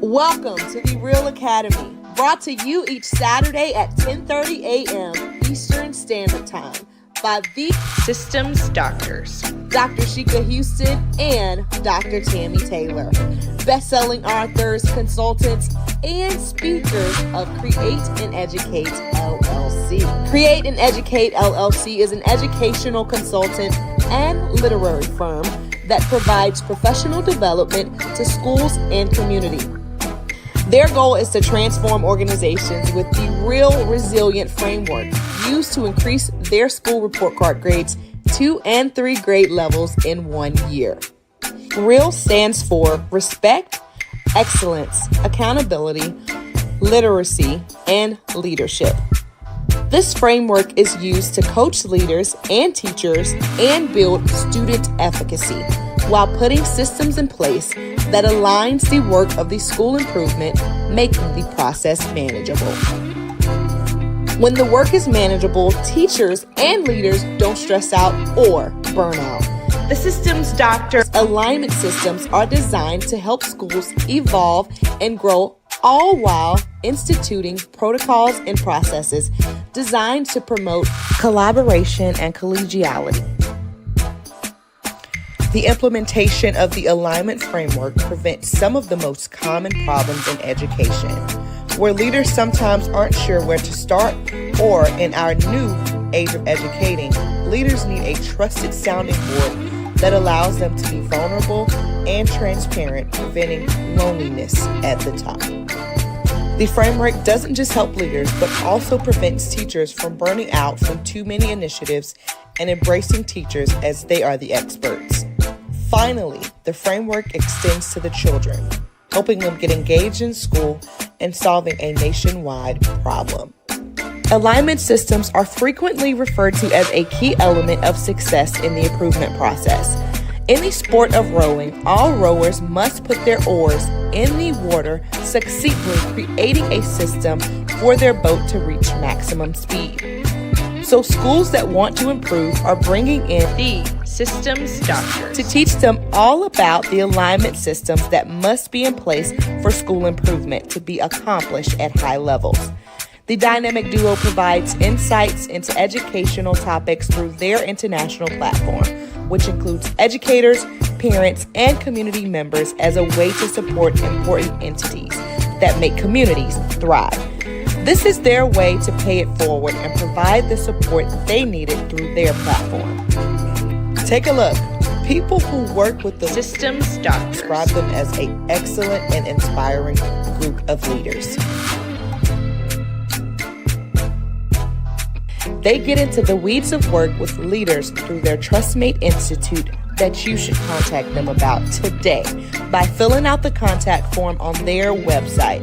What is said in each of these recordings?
Welcome to the REALL Academy, brought to you each Saturday at 10:30 a.m. Eastern Standard Time by the Systems Doctors, Dr. Sheikah Houston and Dr. Tammy Taylor, best-selling authors, consultants, and speakers of Create and Educate LLC. Create and Educate LLC is an educational consultant and literary firm that provides professional development to schools and community. Their goal is to transform organizations with the REALL Resilient framework used to increase their school report card grades 2 and 3 grade levels in 1 year. REALL stands for Respect, Excellence, Accountability, Literacy, and Leadership. This framework is used to coach leaders and teachers and build student efficacy while putting systems in place that aligns the work of the school improvement, making the process manageable. When the work is manageable, teachers and leaders don't stress out or burn out. the Systems Doctor. Alignment systems are designed to help schools evolve and grow, all while instituting protocols and processes designed to promote collaboration and collegiality. The implementation of the alignment framework prevents some of the most common problems in education, where leaders sometimes aren't sure where to start, or in our new age of educating, leaders need a trusted sounding board that allows them to be vulnerable and transparent, preventing loneliness at the top. The framework doesn't just help leaders, but also prevents teachers from burning out from too many initiatives and embracing teachers as they are the experts. Finally, the framework extends to the children, helping them get engaged in school and solving a nationwide problem. Alignment systems are frequently referred to as a key element of success in the improvement process. In the sport of rowing, all rowers must put their oars in the water, succinctly creating a system for their boat to reach maximum speed. So schools that want to improve are bringing in The Systems Doctors to teach them all about the alignment systems that must be in place for school improvement to be accomplished at high levels. The dynamic duo provides insights into educational topics through their international platform, which includes educators, parents, and community members as a way to support important entities that make communities thrive. This is their way to pay it forward and provide the support they needed through their platform. Take a look. People who work with the Systems Doctors describe them as an excellent and inspiring group of leaders. They get into the weeds of work with leaders through their TrustMate Institute that you should contact them about today by filling out the contact form on their website.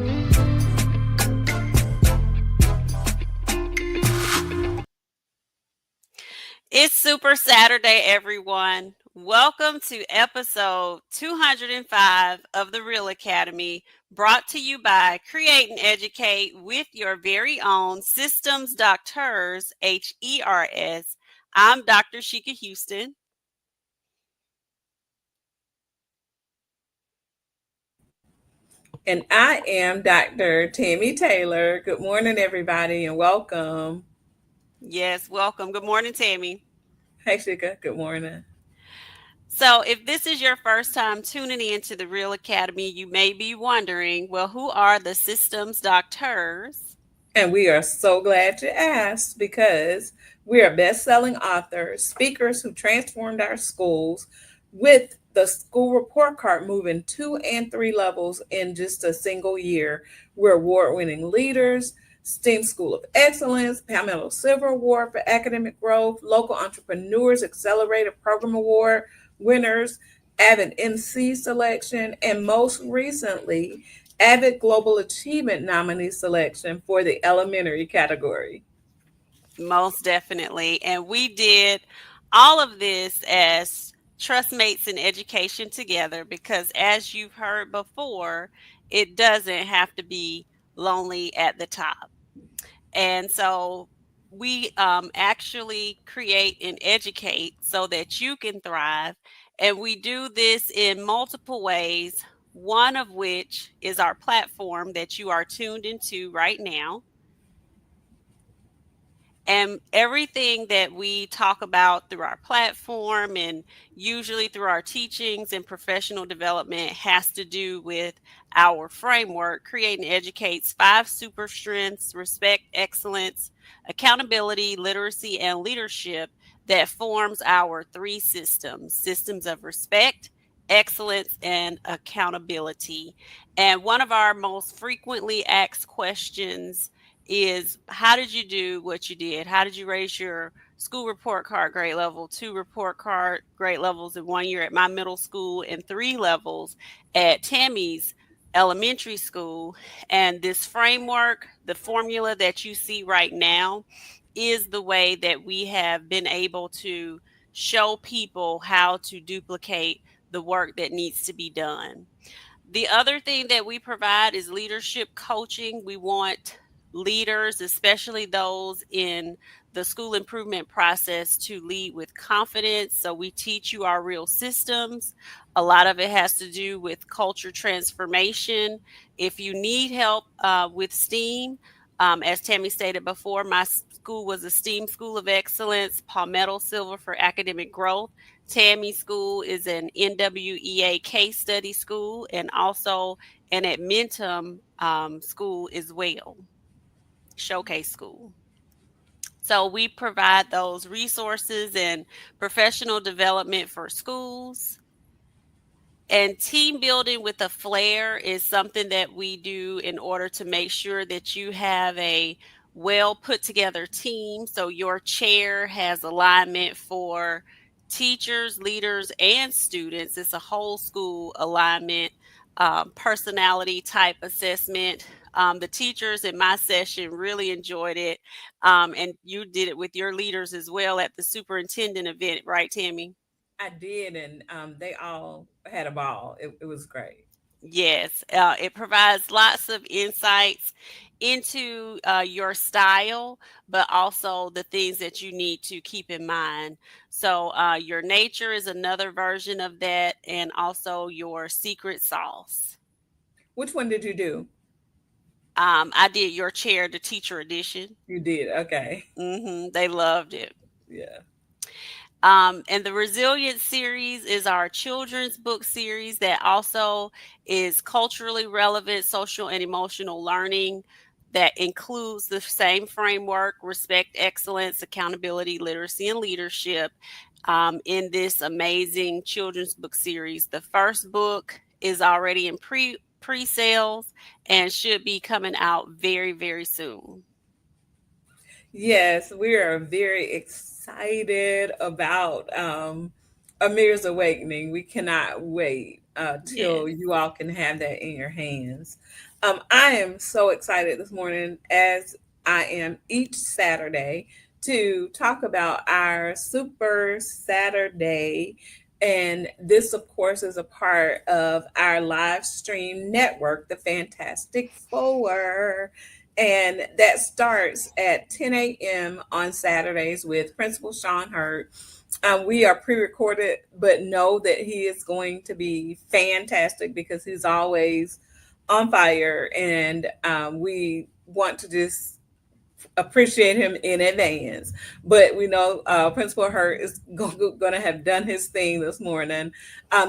It's Super Saturday, everyone. Welcome to episode 205 of the REALL Academy, brought to you by Create and Educate with your very own Systems Doctors, HERS. I'm Dr. Sheikah Houston. And I am Dr. Tammy Taylor. Good morning, everybody, and welcome. Yes, welcome. Good morning, Tammy. Hey, Shika. Good morning. So, if this is your first time tuning in to the REALL Academy, you may be wondering, well, who are the Systems Doctors? And we are so glad you asked because we are best-selling authors, speakers who transformed our schools with the school report card moving 2 and 3 levels in just a single year. We're award-winning leaders, STEAM School of Excellence, Palmetto Silver Award for Academic Growth, Local Entrepreneurs Accelerated Program Award winners, Avid MC selection, and most recently, Avid Global Achievement nominee selection for the elementary category. Most definitely. And we did all of this as trustmates in education together because, as you've heard before, it doesn't have to be lonely at the top. And so we actually create and educate so that you can thrive. And we do this in multiple ways one of which is our platform that you are tuned into right now. And everything that we talk about through our platform and usually through our teachings and professional development has to do with our framework. Create and Educate's 5 super strengths: respect, excellence, accountability, literacy, and leadership, that forms our 3 systems of respect, excellence, and accountability. And one of our most frequently asked questions is, how did you do what you did? How did you raise your school report card grade level, 2 report card grade levels in 1 year at my middle school, and 3 levels at Tammy's elementary school? And this framework, the formula that you see right now, is the way that we have been able to show people how to duplicate the work that needs to be done. The other thing that we provide is leadership coaching. We want leaders, especially those in the school improvement process, to lead with confidence. So we teach you our real systems. A lot of it has to do with culture transformation. If you need help with STEAM, as Tammy stated before, my school was a STEAM School of Excellence, Palmetto Silver for academic growth. Tammy's school is an NWEA case study school and also an Admentum school as well, showcase school. So we provide those resources and professional development for schools. And team building with a flair is something that we do in order to make sure that you have a well put together team. So your chair has alignment for teachers, leaders, and students. It's a whole school alignment, personality type assessment. The teachers in my session really enjoyed it. And you did it with your leaders as well at the superintendent event, right, Tammy? I did, and they all had a ball. It was great. Yes, it provides lots of insights into your style, but also the things that you need to keep in mind. So, your nature is another version of that, and also your secret sauce. Which one did you do? I did your chair, the teacher edition. You did. Okay. They loved it. Yeah. And the Resilience series is our children's book series that also is culturally relevant, social and emotional learning that includes the same framework: respect, excellence, accountability, literacy, and leadership, in this amazing children's book series. The first book is already in pre-sales and should be coming out very, very soon. Yes, we are very excited about Amir's Awakening. We cannot wait till Yes. you all can have that in your hands. I am so excited this morning, as I am each Saturday, to talk about our Super Saturday. And this, of course, is a part of our live stream network, the Fantastic Four. And that starts at 10 a.m. on Saturdays with Principal Sean Hurt. We are pre-recorded, but know that he is going to be fantastic because he's always on fire, and we want to just appreciate him in advance. But we know Principal Hurt is going to have done his thing this morning.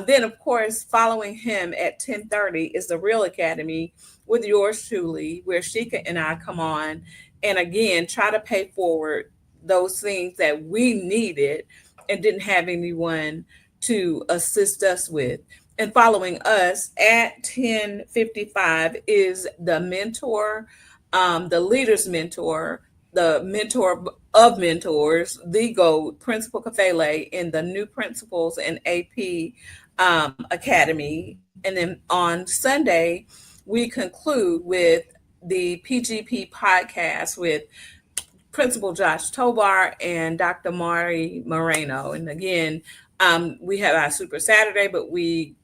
Then, of course, following him at 10:30 is the Real Academy with yours truly, where Sheikah and I come on and again try to pay forward those things that we needed and didn't have anyone to assist us with. And following us at 10:55 is the mentor, the leader's mentor, the mentor of mentors, the GOAT, Principal Kafele, in the New Principals and AP Academy. And then on Sunday, we conclude with the PGP podcast with Principal Josh Tobar and Dr. Mari Moreno. And again, we have our Super Saturday, but we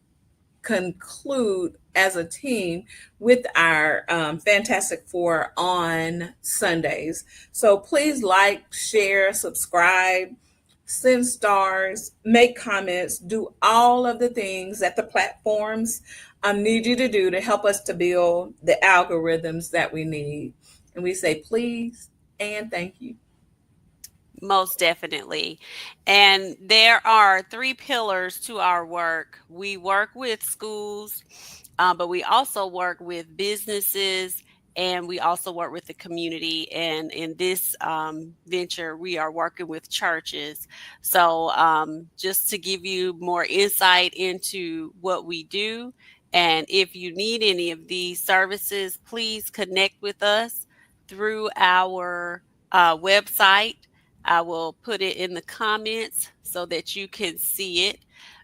conclude as a team with our Fantastic Four on Sundays. So please like, share, subscribe, send stars, make comments, do all of the things that the platforms need you to do to help us to build the algorithms that we need? And we say, please and thank you. Most definitely. And there are three pillars to our work. We work with schools, but we also work with businesses, and we also work with the community. And in this venture, we are working with churches. So, just to give you more insight into what we do, and if you need any of these services, please connect with us through our website. I will put it in the comments so that you can see it.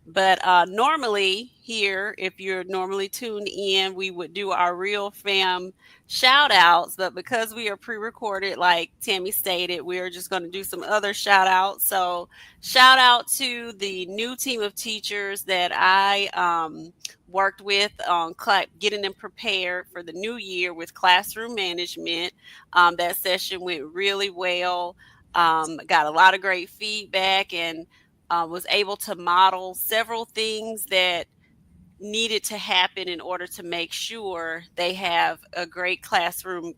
But normally, here, if you're normally tuned in, we would do our Real Fam shout outs. But because we are pre recorded, like Tammy stated, we're just going to do some other shout outs. So, shout out to the new team of teachers that I worked with on getting them prepared for the new year with classroom management. That session went really well. Got a lot of great feedback, and was able to model several things that needed to happen in order to make sure they have a great classroom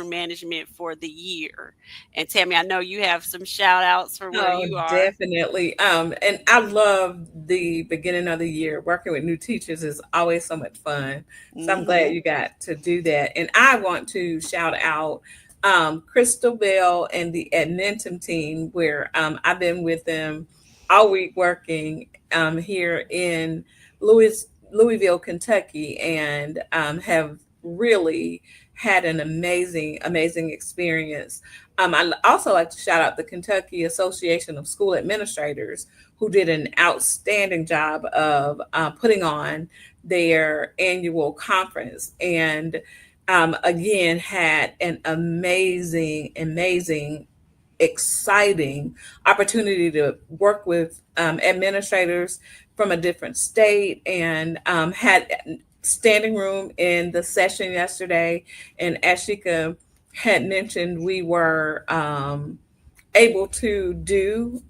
management for the year. And Tammy, I know you have some shout outs for where Oh, you are. definitely. And I love the beginning of the year. Working with new teachers is always so much fun. So I'm glad Hmm. you got to do that. And I want to shout out Crystal Bell and the Admentum team, where I've been with them all week working here in Louisville, Kentucky, and have really had an amazing experience. I also like to shout out the Kentucky Association of School Administrators, who did an outstanding job of putting on their annual conference, and again had an amazing, exciting opportunity to work with administrators from a different state, and had standing room in the session yesterday. And Ashika had mentioned, we were able to do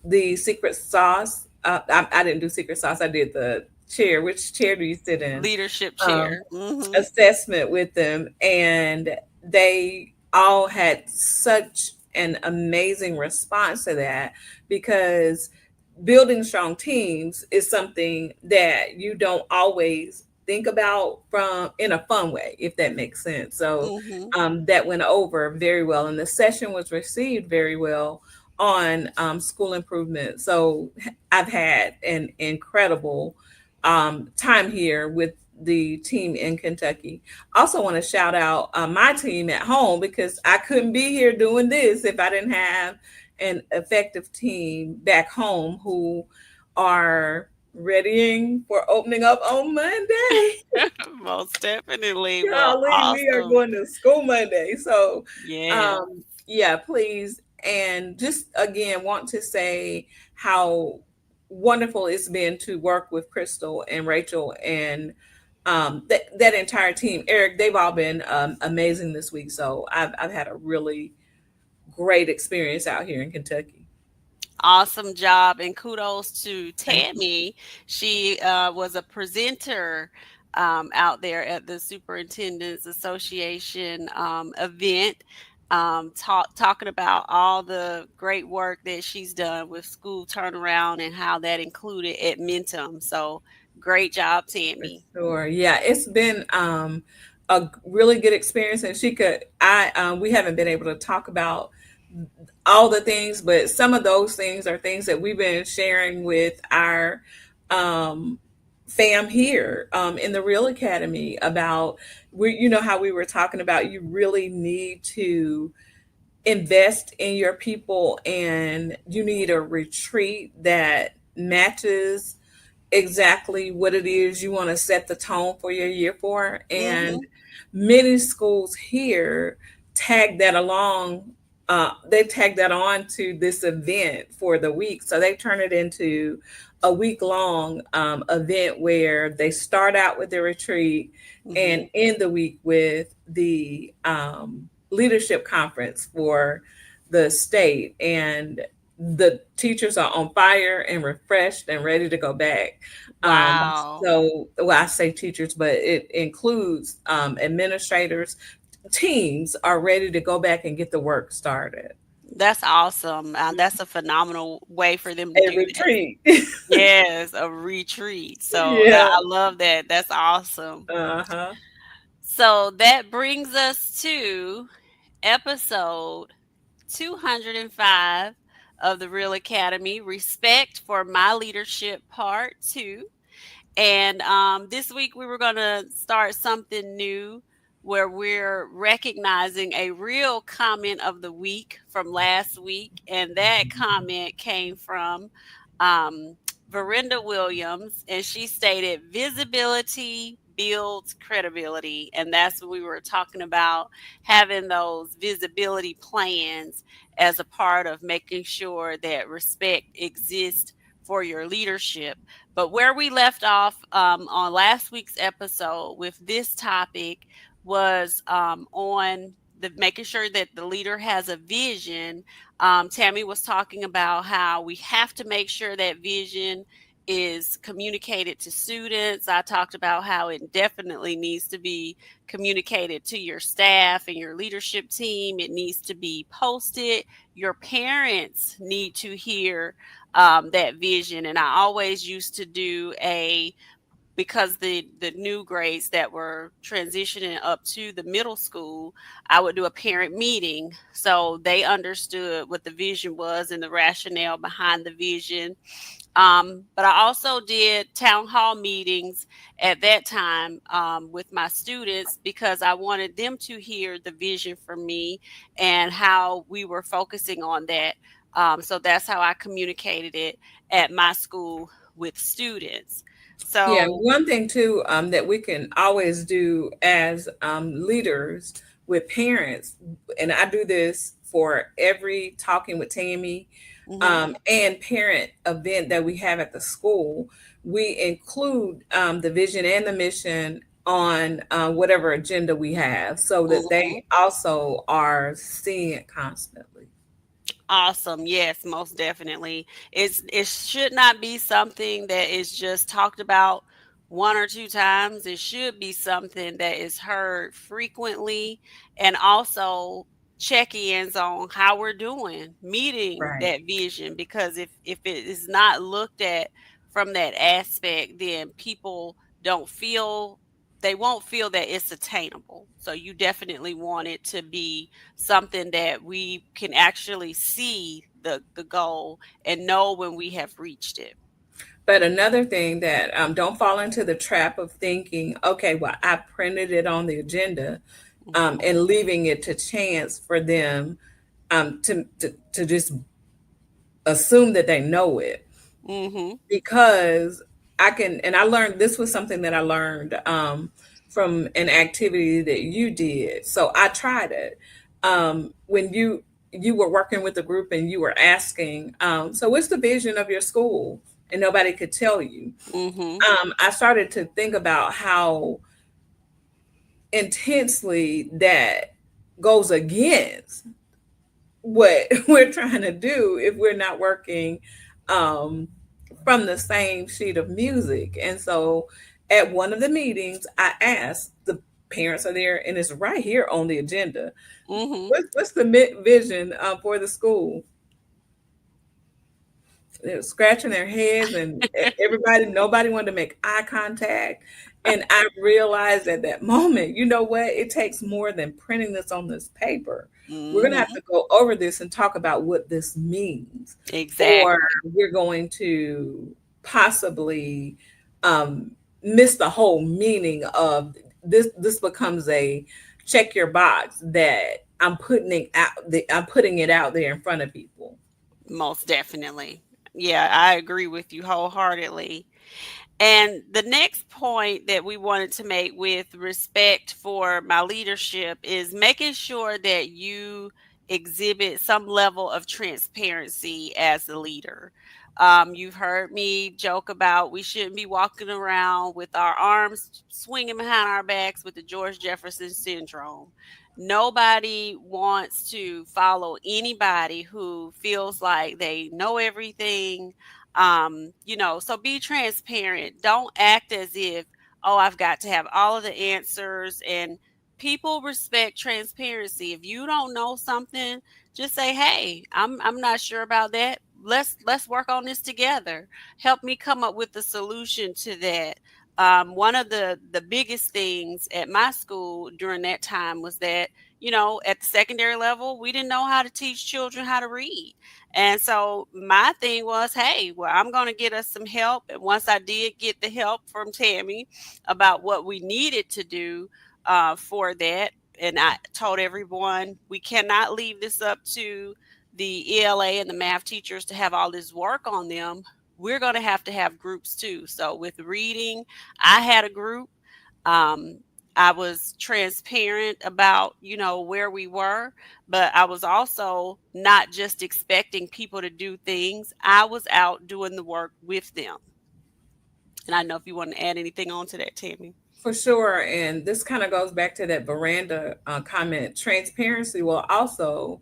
the secret sauce. I didn't do secret sauce. I did the chair. Which chair do you sit in? Leadership Um, chair. Hmm. assessment with them, and they all had such an amazing response to that, because building strong teams is something that you don't always think about from in a fun way, if that makes sense. So Hmm. that went over very well, and the session was received very well on school improvement. So I've had an incredible time here with the team in Kentucky. Also want to shout out my team at home, because I couldn't be here doing this if I didn't have an effective team back home who are readying for opening up on Monday. Most definitely. Well, Golly, we are awesome. going to school Monday. So, Yeah. yeah, please. And just again, want to say how wonderful it's been to work with Crystal and Rachel and that entire team. Eric, they've all been amazing this week. So I've had a really great experience out here in Kentucky. Awesome job, and kudos to Thank you. Tammy. She was a presenter out there at the Superintendents Association event, talking about all the great work that she's done with school turnaround and how that included at Mentum. So great job, For Tammy. sure. Yeah, it's been a really good experience. And we haven't been able to talk about all the things, but some of those things are things that we've been sharing with our um, fam here in the Real Academy about, how we were talking about, you really need to invest in your people, and you need a retreat that matches exactly what it is you want to set the tone for your year for. And Hmm. many schools here tag that along. They tag that on to this event for the week. So they turn it into a week long event where they start out with the retreat Hmm. and end the week with the leadership conference for the state. And the teachers are on fire and refreshed and ready to go back. Wow. Well, I say teachers, but it includes administrators. Teams are ready to go back and get the work started. That's awesome. That's a phenomenal way for them to A do that. retreat. Yes, a retreat. So Yeah. I love that. That's awesome. Uh-huh. So that brings us to episode 205 of the Real Academy, Respect for My Leadership Part 2. And this week we were going to start something new where we're recognizing a real comment of the week from last week. And that comment came from um, Verinda Williams, and she stated, visibility builds credibility. And that's what we were talking about, having those visibility plans as a part of making sure that respect exists for your leadership. But where we left off on last week's episode with this topic was on the making sure that the leader has a vision. Tammy was talking about how we have to make sure that vision is communicated to students. I talked about how it definitely needs to be communicated to your staff and your leadership team. It needs to be posted. Your parents need to hear that vision. And I always used to do because the new grades that were transitioning up to the middle school, I would do a parent meeting so they understood what the vision was and the rationale behind the vision. But I also did town hall meetings at that time with my students because I wanted them to hear the vision from me and how we were focusing on that. So that's how I communicated it at my school with students. Yeah, So, one thing too that we can always do as leaders with parents, and I do this for every talking with Tammy mhm. and parent event that we have at the school, we include the vision and the mission on whatever agenda we have so that Mhm. they also are seeing it constantly. Awesome. Yes, most definitely. It should not be something that is just talked about one or two times. It should be something that is heard frequently, and also check-ins on how we're doing, meeting Right. that vision, because if it is not looked at from that aspect, then people don't feel they won't feel that it's attainable. So you definitely want it to be something that we can actually see the goal and know when we have reached it. But another thing that don't fall into the trap of thinking, okay, well, I printed it on the agenda Mhm. and leaving it to chance for them to just assume that they know it. Mhm. Because I can, and I learned this was something that I learned from an activity that you did. So I tried it when you were working with a group and you were asking, so what's the vision of your school? And nobody could tell you. Mhm. I started to think about how intensely that goes against what we're trying to do if we're not working um, from the same sheet of music. And so at one of the meetings, I asked, the parents are there and it's right here on the agenda. Mhm. What's the vision for the school? They were scratching their heads and nobody wanted to make eye contact. And I realized at that moment, you know what? It takes more than printing this on this paper. We're going to have Mhm. to go over this and talk about what this means, or Exactly. we're going to possibly miss the whole meaning of this. This becomes a check your box that I'm putting it out there in front of people. Most definitely. Yeah, I agree with you wholeheartedly. And the next point that we wanted to make with respect for my leadership is making sure that you exhibit some level of transparency as a leader. You've heard me joke about we shouldn't be walking around with our arms swinging behind our backs with the George Jefferson syndrome. Nobody wants to follow anybody who feels like they know everything. So be transparent. Don't act as if, oh, I've got to have all of the answers. And people respect transparency. If you don't know something, just say, hey, I'm not sure about that. Let's work on this together. Help me come up with a solution to that. One of the biggest things at my school during that time was that, at the secondary level, we didn't know how to teach children how to read. And so my thing was, hey, well, I'm going to get us some help. And once I did get the help from Tammy about what we needed to do for that, and I told everyone, we cannot leave this up to the ELA and the math teachers to have all this work on them. We're going to have groups too. So with reading, I had a group. Um, I was transparent about, where we were, but I was also not just expecting people to do things. I was out doing the work with them. And I know if you want to add anything on to that, Tammy. For sure. And this kind of goes back to that veranda comment. Transparency will also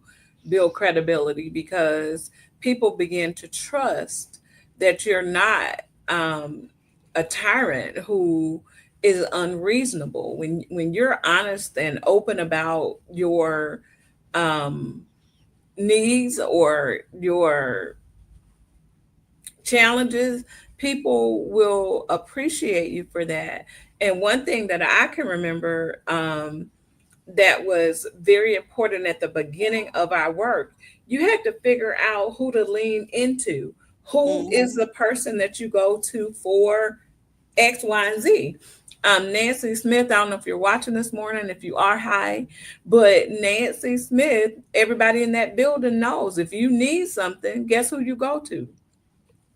build credibility because people begin to trust that you're not a tyrant who is unreasonable. When you're honest and open about your um, needs or your challenges, people will appreciate you for that. And one thing that I can remember that was very important at the beginning of our work, you had to figure out who to lean into. Who is Hmm. the person that you go to for X, Y, and Z? Nancy Smith, I don't know if you're watching this morning, if you are, hi, but Nancy Smith, everybody in that building knows if you need something, guess who you go to?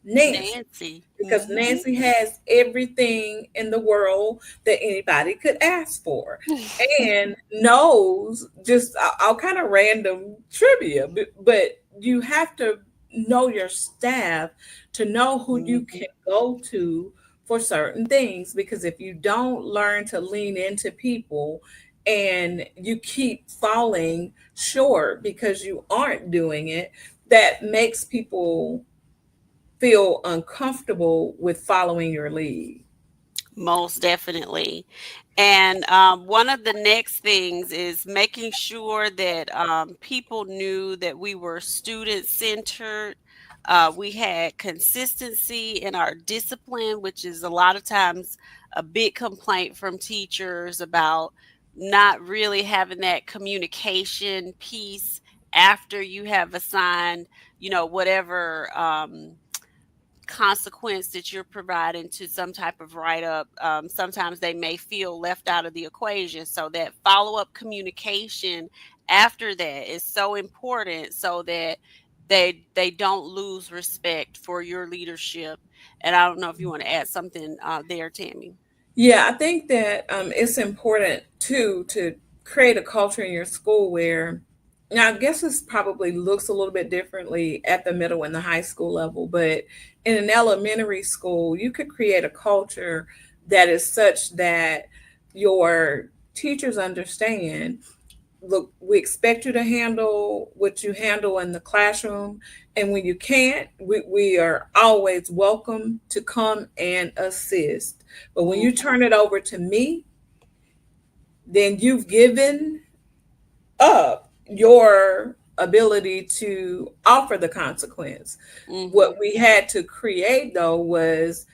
Nancy, Nancy. because Hmm. Nancy has everything in the world that anybody could ask for and knows just all kind of random trivia. But you have to know your staff to know who you Hmm. can go to for certain things. Because if you don't learn to lean into people and you keep falling short because you aren't doing it, that makes people feel uncomfortable with following your lead. Most definitely. And one of the next things is making sure that people knew that we were student centered. We had consistency in our discipline, which is a lot of times a big complaint from teachers about not really having that communication piece after you have assigned, whatever. Consequence that you're providing to some type of write up, sometimes they may feel left out of the equation. So that follow up communication after that is so important so that they don't lose respect for your leadership. And I don't know if you want to add something there, Tammy. Yeah, I think that it's important too to create a culture in your school where, now I guess this probably looks a little bit differently at the middle and the high school level, but in an elementary school, you could create a culture that is such that your teachers understand, look, we expect you to handle what you handle in the classroom. And when you can't, we are always welcome to come and assist. But when you Hmm. turn it over to me, then you've given up your ability to offer the consequence. Hmm. What we had to create, though, was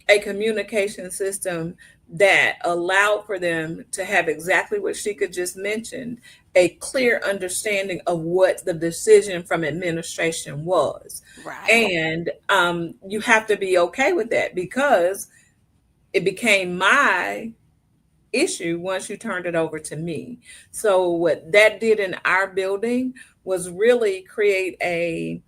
a communication system that allowed for them to have exactly what she could just mentioned, a clear understanding of what the decision from administration was. Right. And you have to be okay with that because it became my issue once you turned it over to me. So what that did in our building was really create a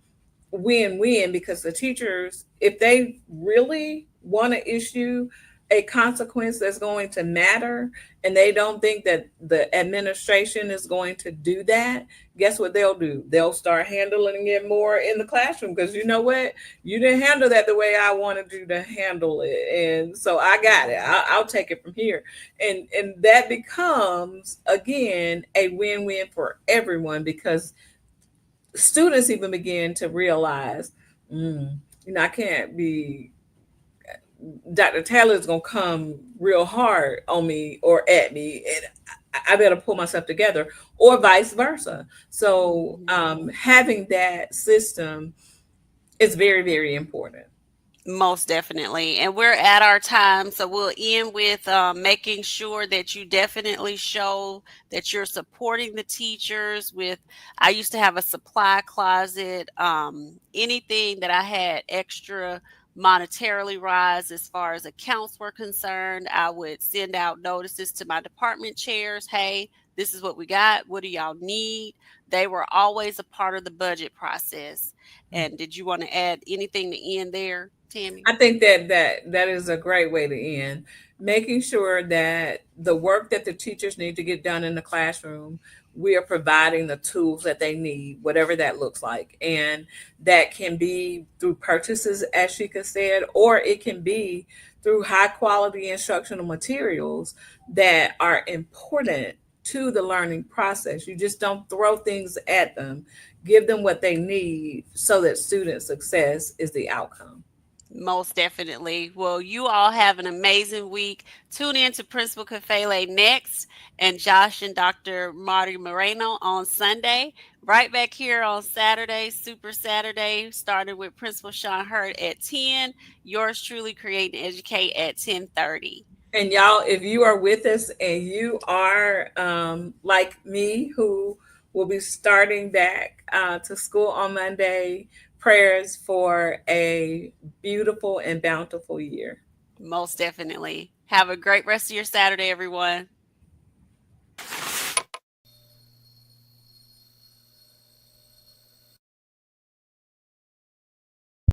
win-win, because the teachers, if they really want to issue a consequence that's going to matter, and they don't think that the administration is going to do that, guess what they'll do? They'll start handling it more in the classroom, because you know what? You didn't handle that the way I wanted you to handle it. And so I got it. I'll take it from here. And that becomes, again, a win-win for everyone, because students even begin to realize, I can't be Dr. Taylor is going to come real hard on me or at me, and I better pull myself together, or vice versa. So having that system is very, very important. Most definitely. And we're at our time. So we'll end with making sure that you definitely show that you're supporting the teachers with, I used to have a supply closet. Anything that I had extra monetarily rise as far as accounts were concerned, I would send out notices to my department chairs. Hey, this is what we got. What do y'all need? They were always a part of the budget process. And did you want to add anything to end there, Tammy? I think that is a great way to end. Making sure that the work that the teachers need to get done in the classroom, we are providing the tools that they need, whatever that looks like. And that can be through purchases, as Sheikah said, or it can be through high quality instructional materials that are important to the learning process. You just don't throw things at them. Give them what they need so that student success is the outcome. Most definitely. Well, you all have an amazing week. Tune in to Principal Kafele next, and Josh and Dr. Marty Moreno on Sunday. Right back here on Saturday, Super Saturday, starting with Principal Sean Hurd at 10. Yours truly, Create and Educate, at 10:30. And y'all, if you are with us and you are like me, who will be starting back to school on Monday, prayers for a beautiful and bountiful year. Most definitely. Have a great rest of your Saturday, everyone.